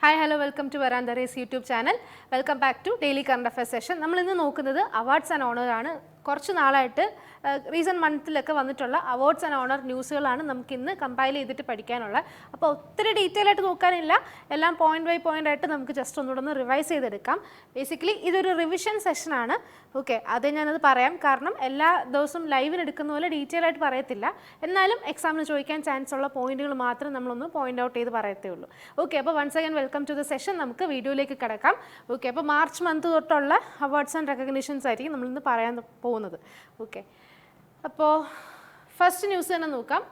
Hi, hello, welcome to Varanda Race YouTube channel. Welcome back to Daily Current Affairs session. നമ്മൾ ഇന്ന് നോക്കുന്നത് awards and owner ആണ്. കുറച്ച് നാളായിട്ട് റീസെൻറ്റ് മന്തിലൊക്കെ വന്നിട്ടുള്ള അവാർഡ്സ് ആൻഡ് ഓണർ ന്യൂസുകളാണ് നമുക്ക് ഇന്ന് കമ്പൈൽ ചെയ്തിട്ട് പഠിക്കാനുള്ളത്. അപ്പോൾ ഒത്തിരി ഡീറ്റെയിൽ ആയിട്ട് നോക്കാനില്ല, എല്ലാം പോയിന്റ് ബൈ പോയിന്റ് ആയിട്ട് നമുക്ക് ജസ്റ്റ് ഒന്നുകൂടെ ഒന്ന് റിവൈസ് ചെയ്തെടുക്കാം. ബേസിക്കലി ഇതൊരു റിവിഷൻ സെഷനാണ്. ഓക്കെ, അത് ഞാനത് പറയാം, കാരണം എല്ലാ ദിവസവും ലൈവിന് എടുക്കുന്ന പോലെ ഡീറ്റെയിൽ ആയിട്ട് പറയത്തില്ല. എന്നാലും എക്സാമിന് ചോദിക്കാൻ ചാൻസ് ഉള്ള പോയിന്റുകൾ മാത്രം നമ്മളൊന്ന് പോയിന്റ് ഔട്ട് ചെയ്ത് പറയത്തേ ഉള്ളൂ. ഓക്കെ, അപ്പോൾ once again welcome to the session. നമുക്ക് വീഡിയോയിലേക്ക് കിടക്കാം. ഓക്കെ, അപ്പോൾ മാർച്ച് മന്ത് തൊട്ടുള്ള അവാർഡ്സ് ആൻഡ് റെക്കഗ്നീഷൻസ് ആയിരിക്കും നമ്മളിന്ന് പറയാൻ പോകുന്നത്. ഓക്കെ, അപ്പോൾ ഫസ്റ്റ് ന്യൂസ് തന്നെ നോക്കാം.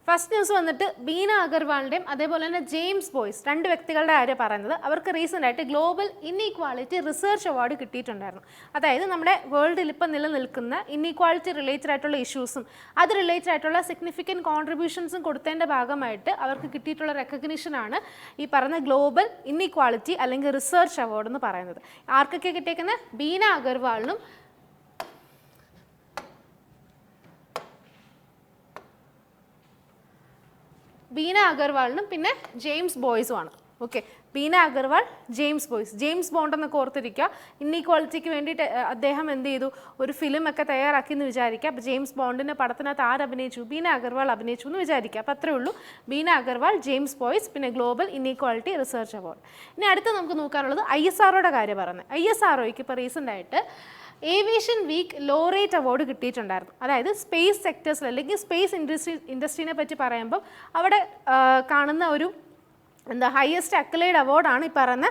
ഫസ്റ്റ് ന്യൂസ് വന്നിട്ട് ബീന അഗർവാളിൻ്റെയും അതേപോലെ തന്നെ ജെയിംസ് ബോയ്സ്, രണ്ട് വ്യക്തികളുടെ കാര്യം പറയുന്നത്. അവർക്ക് റീസെൻ്റ് ആയിട്ട് ഗ്ലോബൽ ഇൻഈക്വാളിറ്റി റിസർച്ച് അവാർഡ് കിട്ടിയിട്ടുണ്ടായിരുന്നു. അതായത് നമ്മുടെ വേൾഡിൽ ഇപ്പം നിലനിൽക്കുന്ന ഇൻഈക്വാളിറ്റി റിലേറ്റഡ് ആയിട്ടുള്ള ഇഷ്യൂസും അത് റിലേറ്റഡ് ആയിട്ടുള്ള സിഗ്നിഫിക്കൻറ്റ് കോൺട്രിബ്യൂഷൻസും കൊടുത്തതിൻ്റെ ഭാഗമായിട്ട് അവർക്ക് കിട്ടിയിട്ടുള്ള റെക്കഗ്നിഷനാണ് ഈ പറഞ്ഞ ഗ്ലോബൽ ഇൻഈക്വാളിറ്റി അല്ലെങ്കിൽ റിസർച്ച് അവാർഡ് എന്ന് പറയുന്നത്. ആർക്കൊക്കെ കിട്ടിയേക്കുന്നത്? ബീന അഗർവാളിനും പിന്നെ ജെയിംസ് ബോയ്സുമാണ്. Okay, Beena Agarwal, James Boyce. James Bond എന്നൊക്കെ ഓർത്തിരിക്കുക. ഇൻഈക്വാളിറ്റിക്ക് വേണ്ടിയിട്ട് അദ്ദേഹം എന്ത് ചെയ്തു, ഒരു ഫിലിം ഒക്കെ തയ്യാറാക്കി എന്ന് വിചാരിക്കുക. അപ്പോൾ ജെയിംസ് ബോണ്ടിൻ്റെ പടത്തിനകത്ത് ആര് അഭിനയിച്ചു? ബീന അഗർവാൾ അഭിനയിച്ചു എന്ന് വിചാരിക്കുക. അപ്പോൾ അത്രേ ഉള്ളൂ. ബീന അഗർവാൾ, ജെയിംസ് ബോയ്സ്, പിന്നെ ഗ്ലോബൽ ഇൻഈക്വാളിറ്റി റിസർച്ച് അവാർഡ്. ഇനി അടുത്ത് നമുക്ക് നോക്കാനുള്ളത് ISROയുടെ കാര്യം പറയുന്നത്. ISROയ്ക്ക് ഇപ്പോൾ റീസെൻ്റ് ആയിട്ട് ഏവിയേഷൻ വീക്ക് ലോറേറ്റ് അവാർഡ് കിട്ടിയിട്ടുണ്ടായിരുന്നു. അതായത് സ്പേസ് സെക്ടേഴ്സിൽ അല്ലെങ്കിൽ സ്പേസ് ഇൻഡസ്ട്രീനെ പറ്റി പറയുമ്പോൾ അവിടെ കാണുന്ന ഒരു ഹയസ്റ്റ് അക്കളേഡ് അവാർഡാണ് ഈ പറയുന്ന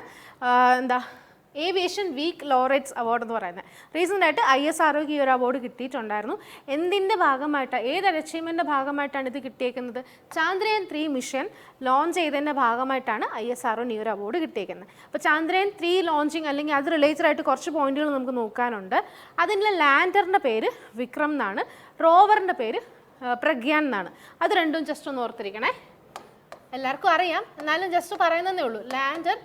ഏവിയേഷൻ വീക്ക് ലോറേറ്റ്സ് അവാർഡ് എന്ന് പറയുന്നത്. റീസെൻ്റ് ആയിട്ട് ISROയ്ക്ക് ഈ ഒരു അവാർഡ് കിട്ടിയിട്ടുണ്ടായിരുന്നു. എന്തിൻ്റെ ഭാഗമായിട്ടാണ്, ഏതൊരു അച്ചീവ്മെൻറ്റിൻ്റെ ഭാഗമായിട്ടാണ് ഇത് കിട്ടിയേക്കുന്നത്? ചാന്ദ്രയാൻ 3 മിഷൻ ലോഞ്ച് ചെയ്തതിൻ്റെ ഭാഗമായിട്ടാണ് ISROന് ഈ ഒരു അവാർഡ് കിട്ടിയേക്കുന്നത്. അപ്പോൾ ചാന്ദ്രയാൻ 3 ലോഞ്ചിങ് അല്ലെങ്കിൽ അത് റിലേറ്റഡ് ആയിട്ട് കുറച്ച് പോയിന്റുകൾ നമുക്ക് നോക്കാനുണ്ട്. അതിൻ്റെ ലാൻഡറിൻ്റെ പേര് വിക്രം എന്നാണ്, റോവറിൻ്റെ പേര് പ്രഗ്യാൻ എന്നാണ്. അത് രണ്ടും ജസ്റ്റ് ഒന്ന് ഓർത്തിരിക്കണേ. എല്ലാവർക്കും അറിയാം, എന്നാലും ജസ്റ്റ് പറയുന്നതേ ഉള്ളൂ. ലാൻഡർ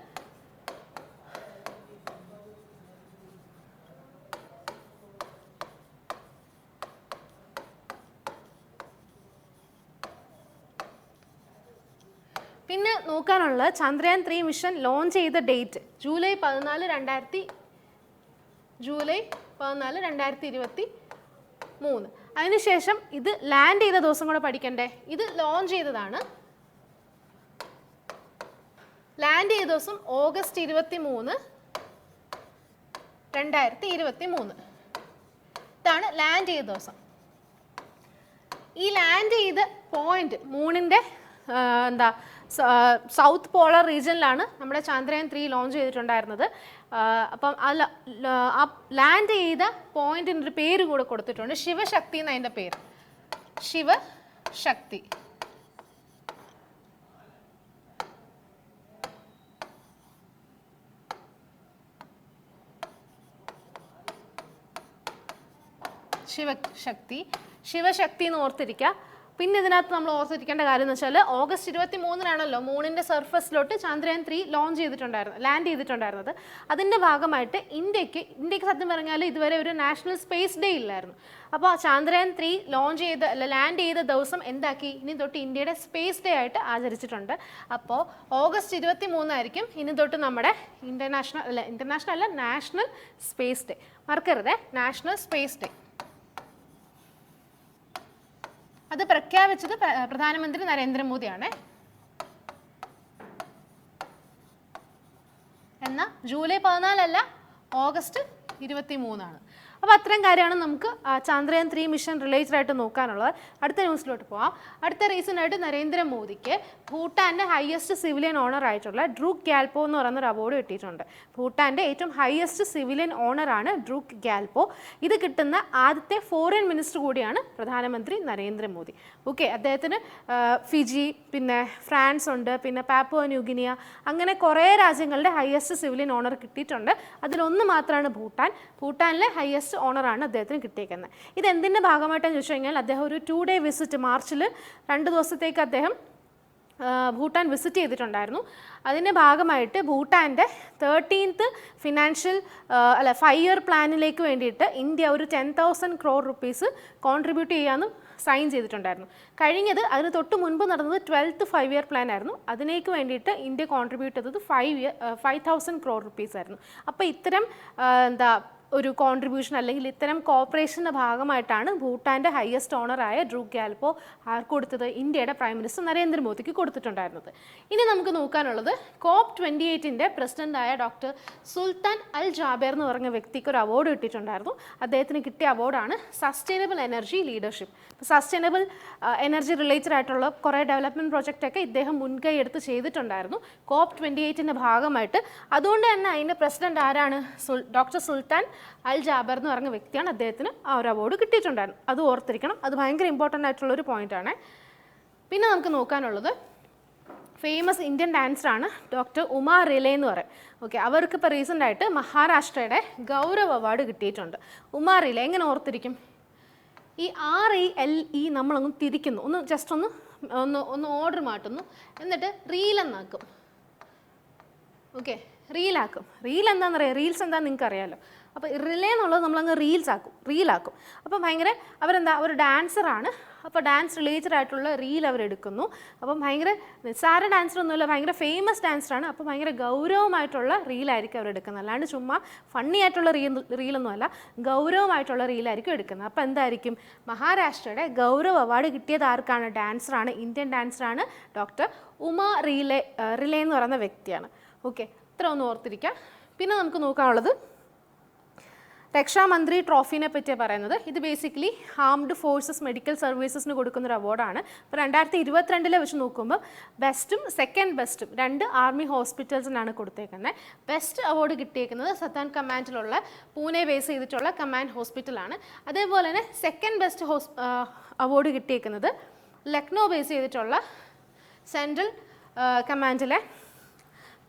പിന്നെ നോക്കാനുള്ള ചന്ദ്രയാൻ 3 മിഷൻ ലോഞ്ച് ചെയ്ത ഡേറ്റ് ജൂലൈ 14, 2023. അതിനുശേഷം ഇത് ലാൻഡ് ചെയ്ത ദിവസം കൂടെ പഠിക്കണ്ടേ? ഇത് ലോഞ്ച് ചെയ്തതാണ്. ലാൻഡ് ചെയ്ത ദിവസം ഓഗസ്റ്റ് 23, 2023. ഇതാണ് ലാൻഡ് ചെയ്ത ദിവസം. ഈ ലാൻഡ് ചെയ്ത പോയിന്റ് മൂണിൻ്റെ സൗത്ത് പോളർ റീജിയനിലാണ് നമ്മുടെ ചന്ദ്രയാൻ 3 ലോഞ്ച് ചെയ്തിട്ടുണ്ടായിരുന്നത്. അപ്പം ആ ലാൻഡ് ചെയ്ത പോയിന്റിന് ഒരു പേര് കൂടെ കൊടുത്തിട്ടുണ്ട്. ശിവശക്തി എന്ന് അതിൻ്റെ പേര്, ശിവശക്തി. ശിവശക്തി എന്ന് ഓർത്തിരിക്കുക. പിന്നെ ഇതിനകത്ത് നമ്മൾ ഓർത്തിരിക്കേണ്ട കാര്യം എന്ന് വെച്ചാൽ ഓഗസ്റ്റ് 23-നാണല്ലോ മൂണിൻ്റെ സർഫസിലോട്ട് ചന്ദ്രയാൻ 3 ലാൻഡ് ചെയ്തിട്ടുണ്ടായിരുന്നത്. അതിൻ്റെ ഭാഗമായിട്ട് ഇന്ത്യക്ക് സത്യം പറഞ്ഞാൽ ഇതുവരെ ഒരു നാഷണൽ സ്പേസ് ഡേ ഇല്ലായിരുന്നു. അപ്പോൾ ചന്ദ്രയാൻ 3 ലാൻഡ് ചെയ്ത ദിവസം എന്താക്കി, ഇനി തൊട്ട് ഇന്ത്യയുടെ സ്പേസ് ഡേ ആയിട്ട് ആചരിച്ചിട്ടുണ്ട്. അപ്പോൾ ഓഗസ്റ്റ് 23 ആയിരിക്കും ഇനി തൊട്ട് നമ്മുടെ നാഷണൽ സ്പേസ് ഡേ. മറക്കരുത്, നാഷണൽ സ്പേസ് ഡേ. അത് പ്രഖ്യാപിച്ചത് പ്രധാനമന്ത്രി നരേന്ദ്രമോദിയാണ്. എന്നാൽ ജൂലൈ 14 അല്ല, ഓഗസ്റ്റ് 23 അപ്പോൾ അത്രയും കാര്യമാണ് നമുക്ക് ചന്ദ്രയാൻ 3 മിഷൻ റിലേറ്റഡ് ആയിട്ട് നോക്കാനുള്ളത്. അടുത്ത ന്യൂസിലോട്ട് പോവാം. അടുത്ത റീസെൻ്റ് ആയിട്ട് നരേന്ദ്രമോദിക്ക് ഭൂട്ടാൻ്റെ ഹയസ്റ്റ് സിവിലിയൻ ഓണർ ആയിട്ടുള്ള ഡ്രൂക്ക് ഗ്യാൽപോ എന്ന് പറയുന്നൊരു അവാർഡ് കിട്ടിയിട്ടുണ്ട്. ഭൂട്ടാൻ്റെ ഏറ്റവും ഹയസ്റ്റ് സിവിലിയൻ ഓണറാണ് ഡ്രൂക്ക് ഗ്യാൽപോ. ഇത് കിട്ടുന്ന ആദ്യത്തെ ഫോറിൻ മിനിസ്റ്റർ കൂടിയാണ് പ്രധാനമന്ത്രി നരേന്ദ്രമോദി. ഓക്കെ, അദ്ദേഹത്തിന് ഫിജി, പിന്നെ ഫ്രാൻസ് ഉണ്ട്, പിന്നെ പാപ്പുവ ന്യൂഗിനിയ, അങ്ങനെ കുറേ രാജ്യങ്ങളുടെ ഹയസ്റ്റ് സിവിലിയൻ ഓണർ കിട്ടിയിട്ടുണ്ട്. അതിലൊന്ന് മാത്രമാണ് ഭൂട്ടാനിലെ ഹയസ്റ്റ് ഓണറാണ് അദ്ദേഹത്തിന് കിട്ടിയേക്കുന്നത്. ഇത് എന്തിൻ്റെ ഭാഗമായിട്ടെന്ന് ചോദിച്ചു കഴിഞ്ഞാൽ അദ്ദേഹം ഒരു 2 ഡേ വിസിറ്റ് മാർച്ചിൽ 2 ദിവസത്തേക്ക് അദ്ദേഹം ഭൂട്ടാൻ വിസിറ്റ് ചെയ്തിട്ടുണ്ടായിരുന്നു. അതിൻ്റെ ഭാഗമായിട്ട് ഭൂട്ടാൻ്റെ 13th ഫിനാൻഷ്യൽ 5 ഇയർ പ്ലാനിലേക്ക് വേണ്ടിയിട്ട് ഇന്ത്യ ഒരു 10,000 crore rupees കോൺട്രിബ്യൂട്ട് ചെയ്യാമെന്ന് സൈൻ ചെയ്തിട്ടുണ്ടായിരുന്നു. കഴിഞ്ഞത് അതിന് തൊട്ട് മുൻപ് നടന്നത് 12th 5-year പ്ലാൻ ആയിരുന്നു. അതിനേക്ക് വേണ്ടിയിട്ട് ഇന്ത്യ കോൺട്രിബ്യൂട്ട് ചെയ്തത് 5,000 crore rupees ആയിരുന്നു. അപ്പോൾ ഇത്തരം എന്താ ഒരു കോൺട്രിബ്യൂഷൻ അല്ലെങ്കിൽ ഇത്തരം കോപ്പറേഷൻ്റെ ഭാഗമായിട്ടാണ് ഭൂട്ടാൻ്റെ ഹയസ്റ്റ് ഓണറായ ഡ്രൂക്ക് ഗ്യാൽപോ ആർക്ക് കൊടുത്തത്? ഇന്ത്യയുടെ പ്രൈം മിനിസ്റ്റർ നരേന്ദ്രമോദിക്ക് കൊടുത്തിട്ടുണ്ടായിരുന്നത്. ഇനി നമുക്ക് നോക്കാനുള്ളത് COP28ൻ്റെ പ്രസിഡൻ്റായ ഡോക്ടർ സുൽത്താൻ അൽ ജാബേർ എന്ന് പറഞ്ഞ വ്യക്തിക്ക് ഒരു അവാർഡ് കിട്ടിയിട്ടുണ്ടായിരുന്നു. അദ്ദേഹത്തിന് കിട്ടിയ അവാർഡാണ് sustainable energy leadership. Sustainable energy related ആയിട്ടുള്ള കുറേ ഡെവലപ്മെൻറ്റ് പ്രോജക്റ്റൊക്കെ ഇദ്ദേഹം മുൻകൈ എടുത്ത് ചെയ്തിട്ടുണ്ടായിരുന്നു COP28ൻ്റെ ഭാഗമായിട്ട്. അതുകൊണ്ട് തന്നെ അതിൻ്റെ പ്രസിഡന്റ് ആരാണ്? ഡോക്ടർ സുൽത്താൻ അൽ ജാബർ എന്ന് പറഞ്ഞ വ്യക്തിയാണ്. അദ്ദേഹത്തിന് ആ ഒരു അവാർഡ് കിട്ടിയിട്ടുണ്ടായിരുന്നു. അത് ഓർത്തിരിക്കണം, അത് ഭയങ്കര ഇമ്പോർട്ടൻ്റ് ആയിട്ടുള്ളൊരു പോയിൻ്റാണ്. പിന്നെ നമുക്ക് നോക്കാനുള്ളത് ഫേമസ് ഇന്ത്യൻ ഡാൻസറാണ് ഡോക്ടർ ഉമാ റിലെ എന്ന് പറയും. ഓക്കെ, അവർക്ക് ഇപ്പോൾ റീസെൻ്റായിട്ട് മഹാരാഷ്ട്രയുടെ ഗൗരവ് അവാർഡ് കിട്ടിയിട്ടുണ്ട്. ഉമാ റിലെ എങ്ങനെ ഓർത്തിരിക്കും? ഈ RELE നമ്മളൊന്ന് തിരിക്കുന്നു, ഒന്ന് ജസ്റ്റ് ഒന്ന് ഓർഡർ മാറ്റുന്നു, എന്നിട്ട് റീൽ എന്നാക്കും. ഓക്കെ, റീലാക്കും. റീൽ എന്താണെന്ന് അറിയാം, റീൽസ് എന്താണെന്ന് നിങ്ങൾക്ക് അറിയാമല്ലോ. അപ്പോൾ റിലേ എന്നുള്ളത് നമ്മളങ്ങ് റീലാക്കും. അപ്പോൾ ഭയങ്കര അവരെന്താ ഒരു ഡാൻസറാണ്. അപ്പോൾ ഡാൻസ് റിലേറ്റഡ് ആയിട്ടുള്ള റീൽ അവരെടുക്കുന്നു. അപ്പം ഭയങ്കര നിസ്സാര ഡാൻസറൊന്നുമില്ല, ഭയങ്കര ഫേമസ് ഡാൻസറാണ്. അപ്പോൾ ഭയങ്കര ഗൗരവമായിട്ടുള്ള റീലായിരിക്കും അവരെടുക്കുന്നത്. അല്ലാണ്ട് ചുമ്മാ ഫണ്ണി ആയിട്ടുള്ള റീലൊന്നുമല്ല, ഗൗരവമായിട്ടുള്ള റീലായിരിക്കും എടുക്കുന്നത്. അപ്പോൾ എന്തായിരിക്കും? മഹാരാഷ്ട്രയുടെ ഗൗരവ് അവാർഡ് കിട്ടിയത് ആർക്കാണ്? ഡാൻസറാണ്, ഇന്ത്യൻ ഡാൻസറാണ്, ഡോക്ടർ ഉമാ റിലെ എന്ന് പറയുന്ന വ്യക്തിയാണ്. ഓക്കെ, ഇത്ര ഒന്ന് ഓർത്തിരിക്കുക. പിന്നെ നമുക്ക് നോക്കാനുള്ളത് രക്ഷാമന്ത്രി ട്രോഫീനെ പറ്റിയാണ് പറയുന്നത്. ഇത് ബേസിക്കലി ആംഡ് ഫോഴ്സസ് മെഡിക്കൽ സർവീസസിന് കൊടുക്കുന്നൊരു അവാർഡാണ്. ഇപ്പോൾ 2022 വെച്ച് നോക്കുമ്പോൾ ബെസ്റ്റും സെക്കൻഡ് ബെസ്റ്റും 2 ആർമി ഹോസ്പിറ്റൽസിനാണ് കൊടുത്തേക്കുന്നത്. ബെസ്റ്റ് അവാർഡ് കിട്ടിയേക്കുന്നത് സത്താൻ കമാൻഡിലുള്ള പൂനെ ബേസ് ചെയ്തിട്ടുള്ള കമാൻഡ് ഹോസ്പിറ്റലാണ്. അതേപോലെ തന്നെ സെക്കൻഡ് ബെസ്റ്റ് അവാർഡ് കിട്ടിയേക്കുന്നത് ലക്നൗ ബേസ് ചെയ്തിട്ടുള്ള സെൻട്രൽ കമാൻഡിലെ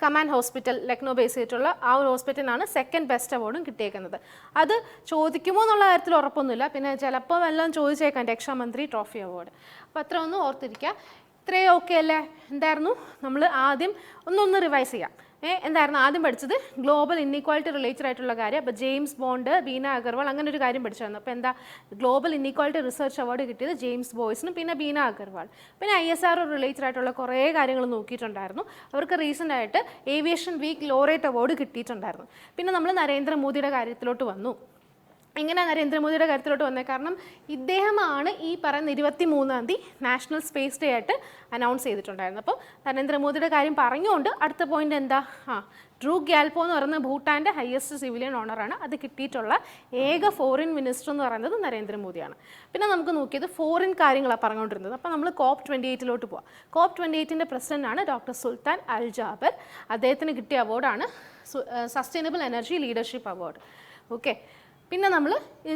കമാൻഡ് ഹോസ്പിറ്റൽ, ലക്നൗ ബേസ് ചെയ്തിട്ടുള്ള ആ ഒരു ഹോസ്പിറ്റലിനാണ് സെക്കൻഡ് ബെസ്റ്റ് അവാർഡും കിട്ടിയേക്കുന്നത്. അത് ചോദിക്കുമോ എന്നുള്ള കാര്യത്തിൽ ഉറപ്പൊന്നുമില്ല. പിന്നെ ചിലപ്പോൾ എല്ലാം ചോദിച്ചേക്കാം രക്ഷാമന്ത്രി ട്രോഫി അവാർഡ്. അപ്പോൾ അത്ര ഒന്ന് ഓർത്തിരിക്കുക. ഇത്രയും ഓക്കെ അല്ലേ? എന്തായിരുന്നു നമ്മൾ ആദ്യം ഒന്ന് റിവൈസ് ചെയ്യാം. എന്തായിരുന്നു ആദ്യം പഠിച്ചത്? ഗ്ലോബൽ ഇൻഇക്വാലിറ്റി റിലേറ്റഡ് ആയിട്ടുള്ള കാര്യം. അപ്പോൾ ജെയിംസ് ബോണ്ട്, ബീന അഗർവാൾ, അങ്ങനെ ഒരു കാര്യം പഠിച്ചായിരുന്നു. അപ്പോൾ എന്താ ഗ്ലോബൽ ഇൻഇക്വാലിറ്റി റിസർച്ച് അവാർഡ് കിട്ടിയത് ജെയിംസ് ബോയ്സിനും പിന്നെ ബീന അഗർവാൾ. പിന്നെ ISRO റിലേറ്റഡ് ആയിട്ടുള്ള കുറേ കാര്യങ്ങൾ നോക്കിയിട്ടുണ്ടായിരുന്നു. അവർക്ക് റീസെൻ്റ് ആയിട്ട് ഏവിയേഷൻ വീക്ക് ലോറേറ്റ് അവാർഡ് കിട്ടിയിട്ടുണ്ടായിരുന്നു. പിന്നെ നമ്മൾ നരേന്ദ്രമോദിയുടെ കാര്യത്തിലോട്ട് വന്നു. എങ്ങനെ നരേന്ദ്രമോദിയുടെ കാര്യത്തിലോട്ട് വന്നത്? കാരണം ഇദ്ദേഹമാണ് ഈ പറയുന്ന 23-ാം തീയതി നാഷണൽ സ്പേസ് ഡേ ആയിട്ട് അനൗൺസ് ചെയ്തിട്ടുണ്ടായിരുന്നു. അപ്പോൾ നരേന്ദ്രമോദിയുടെ കാര്യം പറഞ്ഞുകൊണ്ട് അടുത്ത പോയിന്റ് എന്താ? ഡ്രൂക്ക് ഗ്യാൽപോ എന്ന് പറയുന്നത് ഭൂട്ടാൻ്റെ ഹയസ്റ്റ് സിവിലിയൻ ഓണറാണ്. അത് കിട്ടിയിട്ടുള്ള ഏക ഫോറിൻ മിനിസ്റ്റർ എന്ന് പറയുന്നത് നരേന്ദ്രമോദിയാണ്. പിന്നെ നമുക്ക് നോക്കിയത് ഫോറിൻ കാര്യങ്ങളാണ് പറഞ്ഞുകൊണ്ടിരുന്നത്. അപ്പോൾ നമ്മൾ COP28 പോവാം. COP28ൻ്റെ പ്രസിഡൻ്റാണ് ഡോക്ടർ സുൽത്താൻ അൽ ജാബർ. അദ്ദേഹത്തിന് കിട്ടിയ അവാർഡാണ് sustainable energy leadership award. Okay, പിന്നെ നമ്മൾ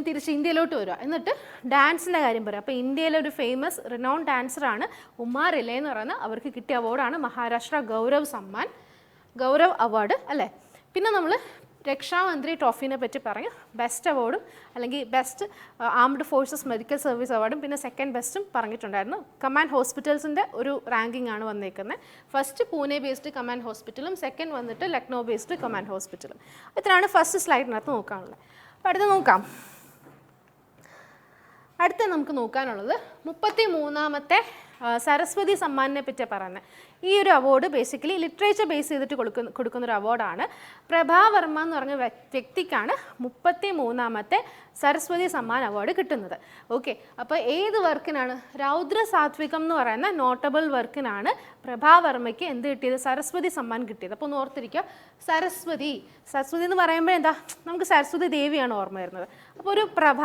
തിരിച്ച് ഇന്ത്യയിലോട്ട് വരിക. എന്നിട്ട് ഡാൻസിൻ്റെ കാര്യം പറയാം. അപ്പോൾ ഇന്ത്യയിലെ ഒരു ഫേമസ് റിനോൺ ഡാൻസറാണ് ഉമാ റിലെ എന്ന് പറയുന്നത്. അവർക്ക് കിട്ടിയ അവാർഡാണ് മഹാരാഷ്ട്ര ഗൗരവ് അവാർഡ് അല്ലേ. പിന്നെ നമ്മൾ രക്ഷാമന്ത്രി ട്രോഫീനെ പറ്റി പറയും. ബെസ്റ്റ് അവാർഡും അല്ലെങ്കിൽ best armed forces medical service അവാർഡും പിന്നെ സെക്കൻഡ് ബെസ്റ്റും പറഞ്ഞിട്ടുണ്ടായിരുന്നു. കമാൻഡ് ഹോസ്പിറ്റൽസിൻ്റെ ഒരു റാങ്കിങ് ആണ് വന്നേക്കുന്നത്. ഫസ്റ്റ് പൂനെ ബേസ്ഡ് കമാൻഡ് ഹോസ്പിറ്റലും സെക്കൻഡ് വന്നിട്ട് ലക്നൗ ബേസ്ഡ് കമാൻഡ് ഹോസ്പിറ്റലും. ഇത്രയാണ് ഫസ്റ്റ് സ്ലൈഡിനകത്ത് നോക്കാനുള്ളത്. അപ്പോൾ അടുത്ത് നോക്കാം. അടുത്ത നമുക്ക് നോക്കാനുള്ളത് 33-ാമത്തെ സരസ്വതി സമ്മാനിനെ പറ്റി പറയുന്നത്. ഈ ഒരു അവാർഡ് ബേസിക്കലി ലിറ്ററേച്ചർ ബേസ് ചെയ്തിട്ട് കൊടുക്കുന്നൊരു അവാർഡാണ്. പ്രഭാവർമ്മ എന്ന് പറഞ്ഞ വ്യക്തിക്കാണ് 33-ാമത്തെ സരസ്വതി സമ്മാൻ അവാർഡ് കിട്ടുന്നത്. ഓക്കെ, അപ്പോൾ ഏത് വർക്കിനാണ്? രൗദ്ര സാത്വികം എന്ന് പറയുന്ന നോട്ടബിൾ വർക്കിനാണ് പ്രഭാവർമ്മയ്ക്ക് എന്ത് കിട്ടിയത്? സരസ്വതി സമ്മാൻ കിട്ടിയത്. അപ്പോൾ ഒന്ന് ഓർത്തിരിക്കുക, സരസ്വതി എന്ന് പറയുമ്പോൾ എന്താ? നമുക്ക് സരസ്വതി ദേവിയാണ് ഓർമ്മ വരുന്നത്. അപ്പോൾ ഒരു പ്രഭ,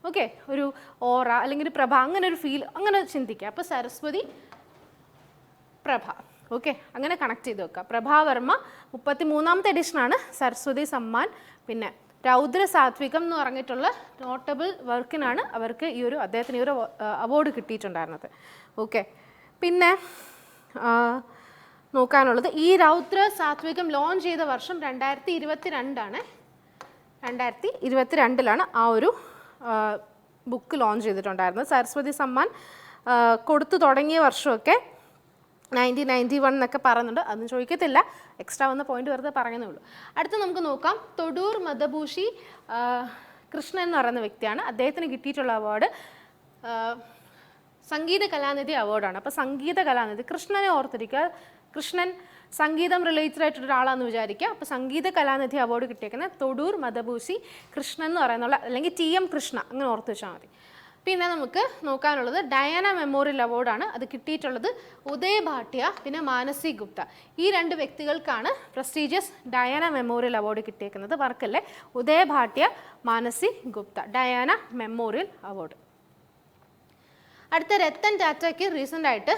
ഓക്കെ, ഒരു ഓറ അല്ലെങ്കിൽ ഒരു പ്രഭ, അങ്ങനെ ഒരു ഫീൽ, അങ്ങനെ ചിന്തിക്കുക. അപ്പോൾ സരസ്വതി പ്രഭ, ഓക്കെ, അങ്ങനെ കണക്ട് ചെയ്ത് വെക്കുക. പ്രഭാവർമ്മ 33-ാമത്തെ എഡിഷനാണ് സരസ്വതി സമ്മാൻ. പിന്നെ രൗദ്ര സാത്വികം എന്ന് പറഞ്ഞിട്ടുള്ള നോട്ടബിൾ വർക്കിനാണ് അവർക്ക് അദ്ദേഹത്തിന് ഈ ഒരു അവാർഡ് കിട്ടിയിട്ടുണ്ടായിരുന്നത്. ഓക്കെ, പിന്നെ നോക്കാനുള്ളത് ഈ രൗദ്ര സാത്വികം ലോഞ്ച് ചെയ്ത വർഷം 2022 2022 ആ ഒരു ബുക്ക് ലോഞ്ച് ചെയ്തിട്ടുണ്ടായിരുന്നു. സരസ്വതി സമ്മാൻ കൊടുത്തു തുടങ്ങിയ വർഷമൊക്കെ 1991 എന്നൊക്കെ പറയുന്നുണ്ട്. അതൊന്നും ചോദിക്കത്തില്ല, എക്സ്ട്രാ വന്ന പോയിന്റ് വെറുതെ പറയുന്നേ ഉള്ളൂ. അടുത്ത് നമുക്ക് നോക്കാം. തൊടൂർ മദഭൂഷി കൃഷ്ണൻ എന്ന് പറയുന്ന വ്യക്തിയാണ്. അദ്ദേഹത്തിന് കിട്ടിയിട്ടുള്ള അവാർഡ് സംഗീത കലാനിധി അവാർഡാണ്. അപ്പോൾ സംഗീത കലാനിധി കൃഷ്ണനെ ഓർത്തിരിക്കുക. കൃഷ്ണൻ സംഗീതം റിലേറ്റഡ് ആയിട്ടുള്ള ഒരാളാണെന്ന് വിചാരിക്കുക. അപ്പോൾ സംഗീത കലാനിധി അവാർഡ് കിട്ടിയേക്കുന്ന തൊടൂർ മദഭൂഷി കൃഷ്ണൻ എന്ന് പറയുന്നുള്ള, അല്ലെങ്കിൽ TM കൃഷ്ണ, അങ്ങനെ ഓർത്ത് വെച്ചാൽ മതി. പിന്നെ നമുക്ക് നോക്കാനുള്ളത് ഡയാന മെമ്മോറിയൽ അവാർഡാണ്. അത് കിട്ടിയിട്ടുള്ളത് ഉദയ് ഭാട്ടിയ പിന്നെ മാനസി ഗുപ്ത. ഈ 2 വ്യക്തികൾക്കാണ് പ്രസ്റ്റീജിയസ് ഡയാന മെമ്മോറിയൽ അവാർഡ് കിട്ടിയേക്കുന്നത്. വർക്കല്ലേ, Uday Bhatia, Manasi Gupta, Diana memorial award. അടുത്ത രത്തൻ ടാറ്റയ്ക്ക് റീസെൻ്റ് ആയിട്ട്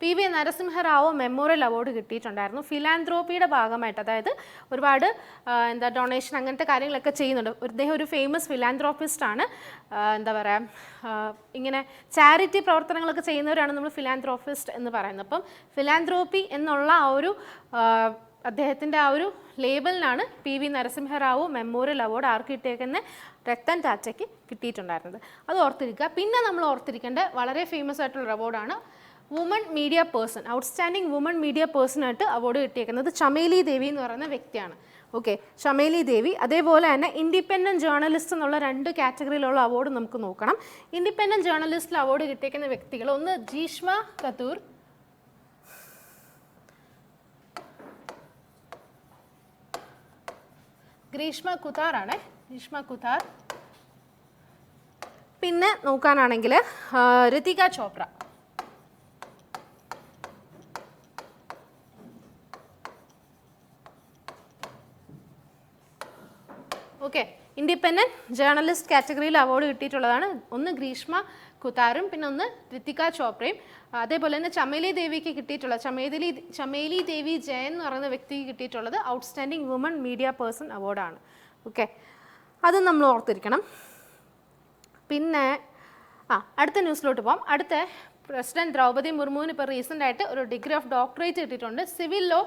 PV നരസിംഹറാവു മെമ്മോറിയൽ അവാർഡ് കിട്ടിയിട്ടുണ്ടായിരുന്നു. ഫിലാന്ത്രോപ്പിയുടെ ഭാഗമായിട്ട്, അതായത് ഒരുപാട് ഡൊണേഷൻ അങ്ങനത്തെ കാര്യങ്ങളൊക്കെ ചെയ്യുന്നുണ്ട്. അദ്ദേഹം ഒരു ഫേമസ് ഫിലാന്ത്രോപ്പിസ്റ്റ് ആണ്. ഇങ്ങനെ ചാരിറ്റി പ്രവർത്തനങ്ങളൊക്കെ ചെയ്യുന്നവരാണ് നമ്മൾ ഫിലാന്ത്രോപ്പിസ്റ്റ് എന്ന് പറയുന്നത്. അപ്പം ഫിലാന്ത്രോപ്പി എന്നുള്ള ആ ഒരു അദ്ദേഹത്തിൻ്റെ ആ ഒരു ലേബലിനാണ് PV നരസിംഹറാവു മെമ്മോറിയൽ അവാർഡ് ആർക്ക് കിട്ടിയേക്കുന്ന രത്തൻ ടാറ്റയ്ക്ക് കിട്ടിയിട്ടുണ്ടായിരുന്നത്. അത് ഓർത്തിരിക്കുക. പിന്നെ നമ്മൾ ഓർത്തിരിക്കേണ്ട വളരെ ഫേമസ് ആയിട്ടുള്ള അവാർഡാണ് woman media person. Outstanding woman media പേഴ്സണായിട്ട് അവാർഡ് കിട്ടിയേക്കുന്നത് ചമേലി ദേവി എന്ന് പറയുന്ന വ്യക്തിയാണ്. ഓക്കെ, ചമേലി ദേവി. അതേപോലെ തന്നെ ഇൻഡിപെൻഡൻറ്റ് ജേർണലിസ്റ്റ് എന്നുള്ള 2 കാറ്റഗറിയിലുള്ള അവാർഡ് നമുക്ക് നോക്കണം. ഇൻഡിപെൻഡൻറ്റ് ജേർണലിസ്റ്റിൽ അവാർഡ് കിട്ടിയേക്കുന്ന വ്യക്തികൾ, ഒന്ന് ഗ്രീഷ്മ കത്തൂർ, ഗ്രീഷ്മ കുതാറാണ്, ഗ്രീഷ്മ കുതാർ. പിന്നെ നോക്കാനാണെങ്കിൽ Ritika Chopra. Okay, independent journalist കാറ്റഗറിയിൽ അവാർഡ് കിട്ടിയിട്ടുള്ളതാണ് ഒന്ന് ഗ്രീഷ്മ കുതാറും പിന്നെ ഒന്ന് ഋതിക ചോപ്രയും. അതേപോലെ തന്നെ ചമേലി ദേവിക്ക് കിട്ടിയിട്ടുള്ള ചമേലി ദേവി ജയൻ എന്ന് പറയുന്ന വ്യക്തിക്ക് കിട്ടിയിട്ടുള്ളത് ഔട്ട്സ്റ്റാൻഡിംഗ് വുമൺ മീഡിയ പേഴ്സൺ അവാർഡാണ്. ഓക്കെ, അത് നമ്മൾ ഓർത്തിരിക്കണം. പിന്നെ അടുത്ത ന്യൂസിലോട്ട് പോകാം. അടുത്ത പ്രസിഡന്റ് ദ്രൗപദി മുർമുവിന് ഇപ്പോൾ റീസെൻ്റ് ആയിട്ട് ഒരു ഡിഗ്രി ഓഫ് ഡോക്ടറേറ്റ് കിട്ടിയിട്ടുണ്ട്. Civil law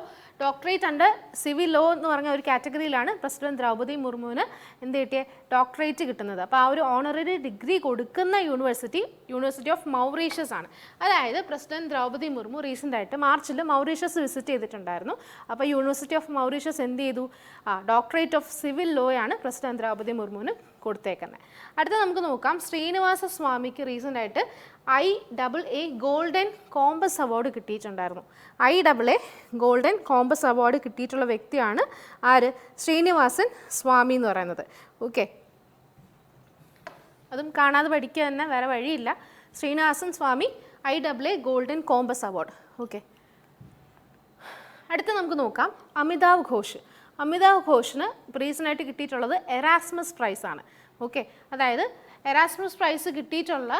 doctorate under civil law എന്ന് പറഞ്ഞ ഒരു കാറ്റഗറിയിലാണ് പ്രസിഡന്റ് ദ്രൗപദി മുർമുവിന് എന്ത് കിട്ടിയ ഡോക്ടറേറ്റ് കിട്ടുന്നത്. അപ്പോൾ ആ ഒരു ഓണററി ഡിഗ്രി കൊടുക്കുന്ന യൂണിവേഴ്സിറ്റി ഓഫ് മൗറീഷ്യസ് ആണ്. അതായത് പ്രസിഡന്റ് ദ്രൗപദി മുർമു റീസെൻ്റ് ആയിട്ട് മാർച്ചിൽ മൗറീഷ്യസ് വിസിറ്റ് ചെയ്തിട്ടുണ്ടായിരുന്നു. അപ്പോൾ യൂണിവേഴ്സിറ്റി ഓഫ് മൗറീഷ്യസ് എന്ത് ചെയ്തു, ഡോക്ടറേറ്റ് ഓഫ് സിവിൽ ലോയാണ് പ്രസിഡന്റ് ദ്രൗപദി മുർമുവിന് കൊടുത്തേക്കുന്നത്. അടുത്ത നമുക്ക് നോക്കാം, ശ്രീനിവാസ സ്വാമിക്ക് റീസെൻ്റ് ആയിട്ട് IAA ഗോൾഡൻ കോമ്പസ് അവാർഡ് കിട്ടിയിട്ടുണ്ടായിരുന്നു. IAA ഗോൾഡൻ കോമ്പസ് അവാർഡ് കിട്ടിയിട്ടുള്ള വ്യക്തിയാണ് ആര്, ശ്രീനിവാസൻ സ്വാമി എന്ന് പറയുന്നത്. ഓക്കെ, അതും കാണാതെ പഠിക്കുക തന്നെ, വേറെ വഴിയില്ല. ശ്രീനിവാസൻ സ്വാമി IAA golden compass award. Okay, അടുത്ത നമുക്ക് നോക്കാം അമിതാവ് ഘോഷ്. അമിതാവ് ഘോഷിന് റീസെൻ്റായിട്ട് കിട്ടിയിട്ടുള്ളത് എറാസ്മസ് പ്രൈസ് ആണ്. ഓക്കെ, അതായത് എറാസ്മസ് പ്രൈസ് കിട്ടിയിട്ടുള്ള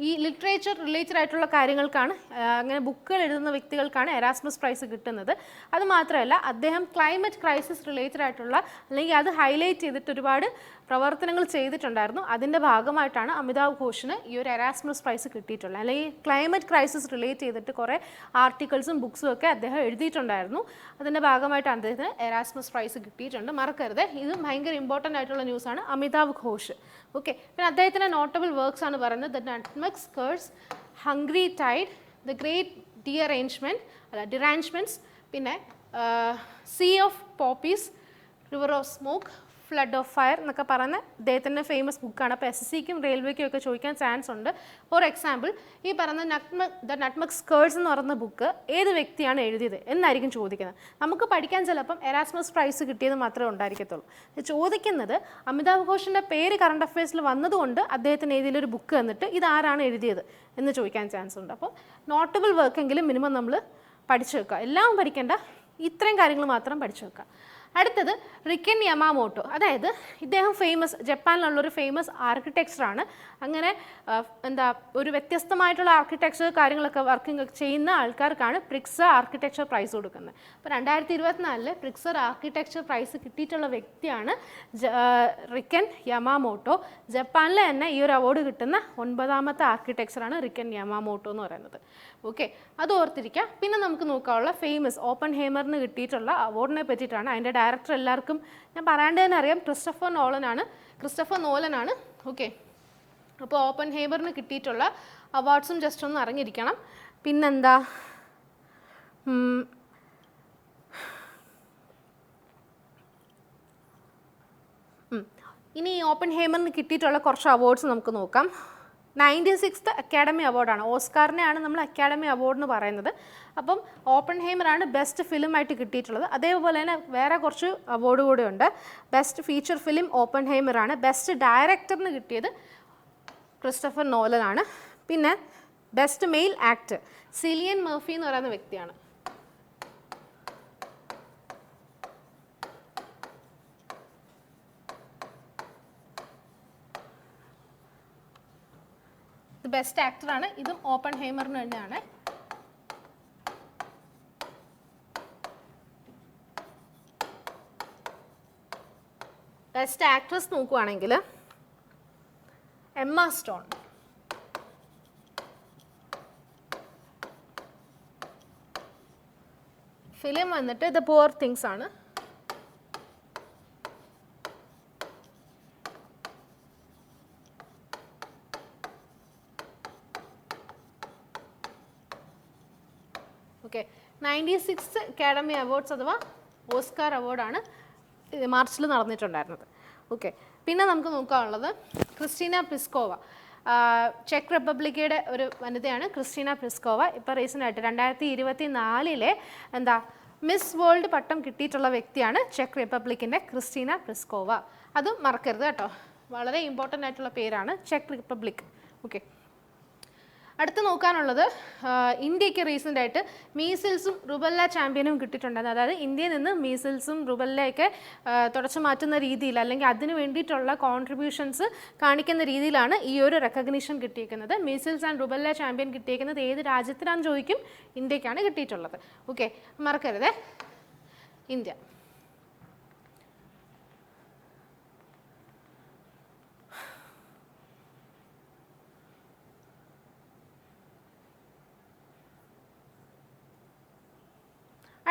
ഈ ലിറ്ററേച്ചർ റിലേറ്റഡ് ആയിട്ടുള്ള കാര്യങ്ങൾക്കാണ്, അങ്ങനെ ബുക്കുകൾ എഴുതുന്ന വ്യക്തികൾക്കാണ് എറാസ്മസ് പ്രൈസ് കിട്ടുന്നത്. അത് മാത്രമല്ല, അദ്ദേഹം ക്ലൈമറ്റ് ക്രൈസിസ് റിലേറ്റഡ് ആയിട്ടുള്ള, അല്ലെങ്കിൽ അത് ഹൈലൈറ്റ് ചെയ്തിട്ട് ഒരുപാട് പ്രവർത്തനങ്ങൾ ചെയ്തിട്ടുണ്ടായിരുന്നു. അതിൻ്റെ ഭാഗമായിട്ടാണ് അമിതാവ് ഘോഷിന് ഈ ഒരു എറാസ്മസ് പ്രൈസ് കിട്ടിയിട്ടുള്ളത്. അല്ലെങ്കിൽ ക്ലൈമറ്റ് ക്രൈസിസ് റിലേറ്റ് ചെയ്തിട്ട് കുറേ ആർട്ടിക്കിൾസും ബുക്സും ഒക്കെ അദ്ദേഹം എഴുതിയിട്ടുണ്ടായിരുന്നു. അതിൻ്റെ ഭാഗമായിട്ട് അദ്ദേഹത്തിന് എറാസ്മസ് പ്രൈസ് കിട്ടിയിട്ടുണ്ട്. മറക്കരുത്, ഇത് ഭയങ്കര ഇമ്പോർട്ടൻ്റ് ആയിട്ടുള്ള ന്യൂസാണ്. അമിതാവ് ഘോഷ്. ഓക്കെ, പിന്നെ അദ്ദേഹത്തിൻ്റെ നോട്ടബിൾ വർക്ക്സ് ആണ് പറയുന്നത് the nutmeg's curse, hungry tide, the great derangements, പിന്നെ sea of poppies, river of smoke, flood of fire എന്നൊക്കെ പറയുന്ന അദ്ദേഹത്തിൻ്റെ ഫേമസ് ബുക്കാണ്. അപ്പോൾ SSCക്കും റെയിൽവേക്കും ഒക്കെ ചോദിക്കാൻ ചാൻസ് ഉണ്ട്. ഫോർ എക്സാമ്പിൾ, ഈ പറയുന്ന ദ നട്ട്മെഗ് സ്കേർട്സ് എന്ന് പറയുന്ന ബുക്ക് ഏത് വ്യക്തിയാണ് എഴുതിയത് എന്നായിരിക്കും ചോദിക്കുന്നത്. നമുക്ക് പഠിക്കാൻ ചിലപ്പം എറാസ്മസ് പ്രൈസ് കിട്ടിയത് മാത്രമേ ഉണ്ടായിരിക്കത്തുള്ളൂ. ചോദിക്കുന്നത് അമിതാവ് ഘോഷിൻ്റെ പേര് കറണ്ട് അഫയേഴ്സിൽ വന്നതുകൊണ്ട് അദ്ദേഹത്തിന് ഏതെങ്കിലും ബുക്ക് തന്നിട്ട് ഇതാരാണ് എഴുതിയത് എന്ന് ചോദിക്കാൻ ചാൻസ് ഉണ്ട്. അപ്പോൾ നോട്ടബിൾ വർക്കെങ്കിലും മിനിമം നമ്മൾ പഠിച്ചു വെക്കുക. എല്ലാം പഠിക്കേണ്ട, ഇത്രയും കാര്യങ്ങൾ മാത്രം പഠിച്ചു വെക്കുക. അടുത്തത് റിക്കൻ യമാമോട്ടോ. അതായത് ഇദ്ദേഹം ജപ്പാനിലുള്ളൊരു ഫേമസ് ആർക്കിടെക്ചറാണ്. അങ്ങനെ ഒരു വ്യത്യസ്തമായിട്ടുള്ള ആർക്കിടെക്ചർ കാര്യങ്ങളൊക്കെ വർക്കിംഗ് ചെയ്യുന്ന ആൾക്കാർക്കാണ് പ്രിക്സർ ആർക്കിടെക്ചർ പ്രൈസ് കൊടുക്കുന്നത്. അപ്പോൾ 2024 പ്രിക്സർ ആർക്കിടെക്ചർ പ്രൈസ് കിട്ടിയിട്ടുള്ള വ്യക്തിയാണ് റിക്കൻ യമാമോട്ടോ. ജപ്പാനിൽ തന്നെ ഈ ഒരു അവാർഡ് കിട്ടുന്ന 9ാമത്തെ ആർക്കിടെക്ചറാണ് റിക്കൻ യമാമോട്ടോ എന്ന് പറയുന്നത്. ഓക്കെ, അത് ഓർത്തിരിക്കുക. പിന്നെ നമുക്ക് നോക്കാനുള്ള ഫേമസ് ഓപ്പൺ ഹേമറിന് കിട്ടിയിട്ടുള്ള അവാർഡിനെ പറ്റിയിട്ടാണ്. അതിൻ്റെ ഡയറക്ടർ എല്ലാവർക്കും ഞാൻ പറയാണ്ട് തന്നെ അറിയാം, ക്രിസ്റ്റഫർ നോലനാണ്. ഓക്കെ, അപ്പോൾ ഓപ്പൺ ഹേമറിന് കിട്ടിയിട്ടുള്ള അവാർഡ്സും ജസ്റ്റ് ഒന്ന് അറിഞ്ഞിരിക്കണം. പിന്നെന്താ, ഇനി ഓപ്പൺ ഹേമറിന് കിട്ടിയിട്ടുള്ള കുറച്ച് അവാർഡ്സ് നമുക്ക് നോക്കാം. 96th അക്കാഡമി അവാർഡാണ്. ഓസ്കാറിനെയാണ് നമ്മൾ അക്കാഡമി അവാർഡ് എന്ന് പറയുന്നത്. അപ്പം ഓപ്പൺഹൈമറാണ് ബെസ്റ്റ് ഫിലിമായിട്ട് കിട്ടിയിട്ടുള്ളത്. അതേപോലെ തന്നെ വേറെ കുറച്ച് അവാർഡ് കൂടെ ഉണ്ട്. ബെസ്റ്റ് ഫീച്ചർ ഫിലിം ഓപ്പൺഹൈമറാണ്. ബെസ്റ്റ് ഡയറക്ടറിന് കിട്ടിയത് ക്രിസ്റ്റഫർ നോലനാണ്. പിന്നെ best male actor Cillian Murphy എന്ന് പറയുന്ന വ്യക്തിയാണ്. ഇത് ബെസ്റ്റ് ആക്ടറാണ്. ഇതും ഓപ്പൺഹൈമറിന് തന്നെയാണ്. ബെസ്റ്റ് ആക്ട്രസ് നോക്കുവാണെങ്കിൽ എമ്മ സ്റ്റോൺ. ഫിലിം വന്നിട്ട് ദ പുവർ തിങ്സ് ആണ്. ഓക്കെ, 96th അക്കാഡമി അവാർഡ്സ് അഥവാ ഓസ്കാർ അവാർഡാണ് മാർച്ചിൽ നടന്നിട്ടുണ്ടായിരുന്നത്. ഓക്കെ, പിന്നെ നമുക്ക് നോക്കാനുള്ളത് ക്രിസ്റ്റീന പ്ലിസ്കോവ. ചെക്ക് റിപ്പബ്ലിക്കയുടെ ഒരു വനിതയാണ് ക്രിസ്റ്റീന പ്ലിസ്കോവ. ഇപ്പോൾ റീസെൻ്റായിട്ട് 2024 എന്താ മിസ് വേൾഡ് പട്ടം കിട്ടിയിട്ടുള്ള വ്യക്തിയാണ് ചെക്ക് റിപ്പബ്ലിക്കിൻ്റെ ക്രിസ്റ്റീന പ്ലിസ്കോവ. അതും മറക്കരുത് കേട്ടോ, വളരെ ഇമ്പോർട്ടൻ്റ് ആയിട്ടുള്ള പേരാണ് ചെക്ക് റിപ്പബ്ലിക്. ഓക്കെ, അടുത്ത് നോക്കാനുള്ളത് ഇന്ത്യക്ക് റീസെൻ്റായിട്ട് മീസിൽസും റുബല്ല ചാമ്പ്യനും കിട്ടിയിട്ടുണ്ടായിരുന്നു. അതായത് ഇന്ത്യയിൽ നിന്ന് മീസിൽസും റുബല്ലയൊക്കെ തുടച്ചു മാറ്റുന്ന രീതിയിൽ അല്ലെങ്കിൽ അതിന് വേണ്ടിയിട്ടുള്ള കോൺട്രിബ്യൂഷൻസ് കാണിക്കുന്ന രീതിയിലാണ് ഈ ഒരു റെക്കഗ്നീഷൻ കിട്ടിയിരിക്കുന്നത്. മീസിൽസ് ആൻഡ് റുബല്ല ചാമ്പ്യൻ കിട്ടിയിരിക്കുന്നത് ഏത് രാജ്യത്തിനാണെന്ന് ചോദിക്കും, ഇന്ത്യക്കാണ് കിട്ടിയിട്ടുള്ളത്. ഓക്കെ, മറക്കരുത്, ഇന്ത്യ.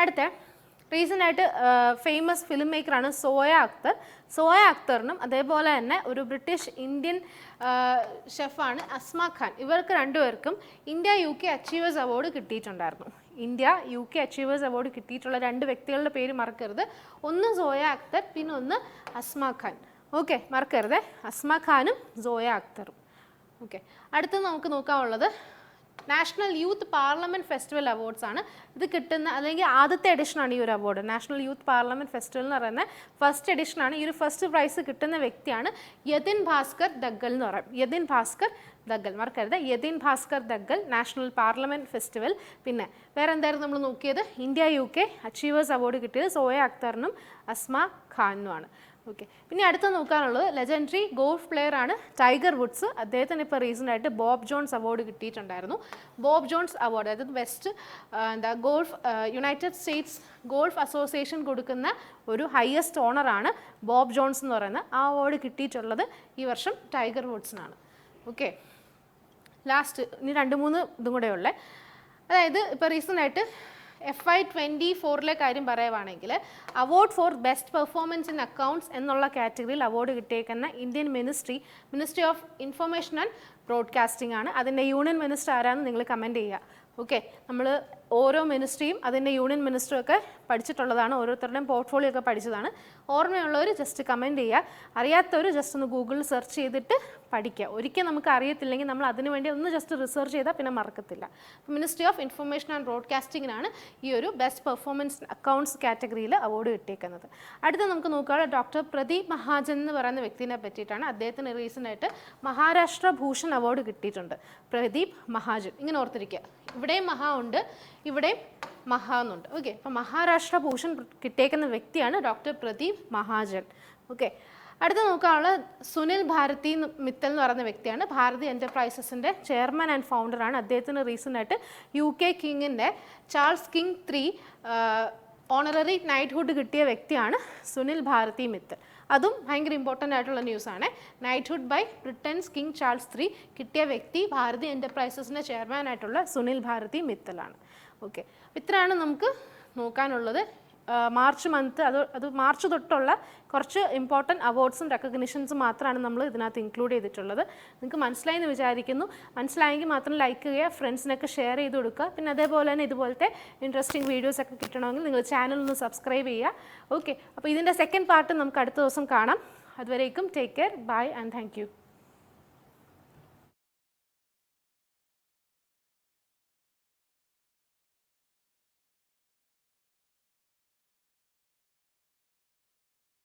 അടുത്ത റീസെൻ്റായിട്ട് ഫേമസ് ഫിലിം മേക്കറാണ് സോയ അക്തർ. സോയ അക്തറിനും അതേപോലെ തന്നെ ഒരു ബ്രിട്ടീഷ് ഇന്ത്യൻ ഷെഫാണ് അസ്മ ഖാൻ. ഇവർക്ക് രണ്ടുപേർക്കും ഇന്ത്യ UK അച്ചീവേഴ്സ് അവാർഡ് കിട്ടിയിട്ടുണ്ടായിരുന്നു. ഇന്ത്യ UK അച്ചീവേഴ്സ് അവാർഡ് കിട്ടിയിട്ടുള്ള രണ്ട് വ്യക്തികളുടെ പേര് മറക്കരുത്. ഒന്ന് സോയ അക്തർ, പിന്നെ ഒന്ന് അസ്മ ഖാൻ. ഓക്കെ, മറക്കരുത്, അസ്മ ഖാനും സോയ അക്തറും. ഓക്കെ, അടുത്ത് നമുക്ക് നോക്കാനുള്ളത് national youth parliament festival awards ആണ്. ഇത് കിട്ടുന്ന അല്ലെങ്കിൽ ആദ്യത്തെ എഡിഷനാണ് ഈ ഒരു award. National youth parliament festival എന്ന് പറയുന്ന ഫസ്റ്റ് എഡിഷനാണ്. ഈ ഒരു ഫസ്റ്റ് പ്രൈസ് കിട്ടുന്ന വ്യക്തിയാണ് യതിൻ ഭാസ്കർ ദഗ്ഗൽ എന്ന് പറയും. യതിൻ ഭാസ്കർ ദഗ്ഗൽ, മറക്കരുത്, Yatin Bhaskar ദഗ്ഗൽ national parliament festival. പിന്നെ വേറെ എന്തായിരുന്നു നമ്മൾ നോക്കിയത്? ഇന്ത്യ UK അച്ചീവേഴ്സ് അവാർഡ് കിട്ടിയത് സോയ അക്തറിനും അസ്മ ഖാനുമാണ്. ഓക്കെ, പിന്നെ അടുത്ത് നോക്കാനുള്ളത് ലെജൻഡറി ഗോൾഫ് പ്ലെയർ ആണ് ടൈഗർ വുഡ്സ്. അദ്ദേഹത്തിന് ഇപ്പോൾ റീസെൻ്റായിട്ട് ബോബ് ജോൺസ് അവാർഡ് കിട്ടിയിട്ടുണ്ടായിരുന്നു. ബോബ് ജോൺസ് അവാർഡ്, അതായത് best golf United States golf association കൊടുക്കുന്ന ഒരു ഹയസ്റ്റ് ഓണറാണ് ബോബ് ജോൺസ് എന്ന് പറയുന്നത്. ആ അവാർഡ് കിട്ടിയിട്ടുള്ളത് ഈ വർഷം ടൈഗർ വുഡ്സിനാണ്. ഓക്കെ, ലാസ്റ്റ് ഇനി 2-3 ഇതും കൂടെ ഉള്ളത്. അതായത് ഇപ്പോൾ റീസെൻ്റായിട്ട് FY24 കാര്യം പറയുവാണെങ്കിൽ award for best performance in accounts എന്നുള്ള കാറ്റഗറിയിൽ അവാർഡ് കിട്ടിയേക്കുന്ന Indian ministry of information and broadcasting ആണ്. അതിൻ്റെ യൂണിയൻ മിനിസ്റ്റർ ആരാണെന്ന് നിങ്ങൾ കമൻറ്റ് ചെയ്യുക. ഓക്കെ, നമ്മൾ ഓരോ മിനിസ്ട്രിയും അതിൻ്റെ യൂണിയൻ മിനിസ്റ്ററും ഒക്കെ പഠിച്ചിട്ടുള്ളതാണ്. ഓരോരുത്തരുടെയും പോർട്ട്ഫോളിയോ ഒക്കെ പഠിച്ചതാണ്. ഓർമ്മയുള്ളവർ ജസ്റ്റ് കമൻറ്റ് ചെയ്യുക. അറിയാത്തവർ ജസ്റ്റ് ഒന്ന് ഗൂഗിളിൽ സെർച്ച് ചെയ്തിട്ട് പഠിക്കുക. ഒരിക്കൽ നമുക്ക് അറിയത്തില്ലെങ്കിൽ നമ്മൾ അതിന് വേണ്ടി ഒന്ന് ജസ്റ്റ് റിസർച്ച് ചെയ്താൽ പിന്നെ മറക്കത്തില്ല. മിനിസ്ട്രി ഓഫ് ഇൻഫർമേഷൻ ആൻഡ് ബ്രോഡ്കാസ്റ്റിംഗിനാണ് ഈ ഒരു ബെസ്റ്റ് പെർഫോമൻസ് അക്കൗണ്ട്സ് കാറ്റഗറിയിൽ അവാർഡ് കിട്ടിയേക്കുന്നത്. അടുത്ത നമുക്ക് നോക്കുക ഡോക്ടർ പ്രദീപ് മഹാജൻ എന്ന് പറയുന്ന വ്യക്തിനെ പറ്റിയിട്ടാണ്. അദ്ദേഹത്തിന് റീസെൻ്റായിട്ട് മഹാരാഷ്ട്ര ഭൂഷൺ അവാർഡ് കിട്ടിയിട്ടുണ്ട്. പ്രദീപ് മഹാജൻ, ഇങ്ങനെ ഓർത്തിരിക്കുക, ഇവിടെയും മഹാ ഉണ്ട്, ഇവിടെയും മഹാ എന്നുണ്ട്. ഓക്കെ, അപ്പോൾ മഹാരാഷ്ട്ര ഭൂഷൺ കിട്ടിയേക്കുന്ന വ്യക്തിയാണ് ഡോക്ടർ പ്രദീപ് മഹാജൻ. ഓക്കെ, അടുത്ത നോക്കാനുള്ള സുനിൽ ഭാരതി മിത്തൽ എന്ന് പറയുന്ന വ്യക്തിയാണ്. ഭാരതി എൻ്റർപ്രൈസസിൻ്റെ ചെയർമാൻ ആൻഡ് ഫൗണ്ടറാണ്. അദ്ദേഹത്തിന് റീസെൻ്റായിട്ട് UK കിങ്ങിൻ്റെ ചാൾസ് കിങ് 3 ഓണററി നൈറ്റ്ഹുഡ് കിട്ടിയ വ്യക്തിയാണ് സുനിൽ ഭാരതി മിത്തൽ. അതും ഭയങ്കര ഇമ്പോർട്ടൻ്റ് ആയിട്ടുള്ള ന്യൂസാണ്. Knighthood by Britain's king Charles 3 കിട്ടിയ വ്യക്തി ഭാരതി എൻ്റർപ്രൈസസിൻ്റെ ചെയർമാനായിട്ടുള്ള സുനിൽ ഭാരതി മിത്തലാണ്. ഓക്കെ, ഇത്രയാണ് നമുക്ക് നോക്കാനുള്ളത്. മാർച്ച് മന്ത് അത് മാർച്ച് തൊട്ടുള്ള കുറച്ച് ഇമ്പോർട്ടൻറ്റ് അവാർഡ്സും റെക്കഗ്നിഷൻസും മാത്രമാണ് നമ്മൾ ഇതിനകത്ത് ഇൻക്ലൂഡ് ചെയ്തിട്ടുള്ളത്. നിങ്ങൾക്ക് മനസ്സിലായെന്ന് വിചാരിക്കുന്നു. മനസ്സിലായെങ്കിൽ മാത്രം ലൈക്ക് ചെയ്യുക, ഫ്രണ്ട്സിനൊക്കെ ഷെയർ ചെയ്ത് കൊടുക്കുക. പിന്നെ അതേപോലെ തന്നെ ഇതുപോലത്തെ ഇൻട്രസ്റ്റിംഗ് വീഡിയോസൊക്കെ കിട്ടണമെങ്കിൽ നിങ്ങൾ ചാനൽ ഒന്ന് സബ്സ്ക്രൈബ് ചെയ്യുക. ഓക്കെ, അപ്പോൾ ഇതിൻ്റെ സെക്കൻഡ് പാർട്ട് നമുക്ക് അടുത്ത ദിവസം കാണാം. അതുവരേക്കും take care, bye and thank U.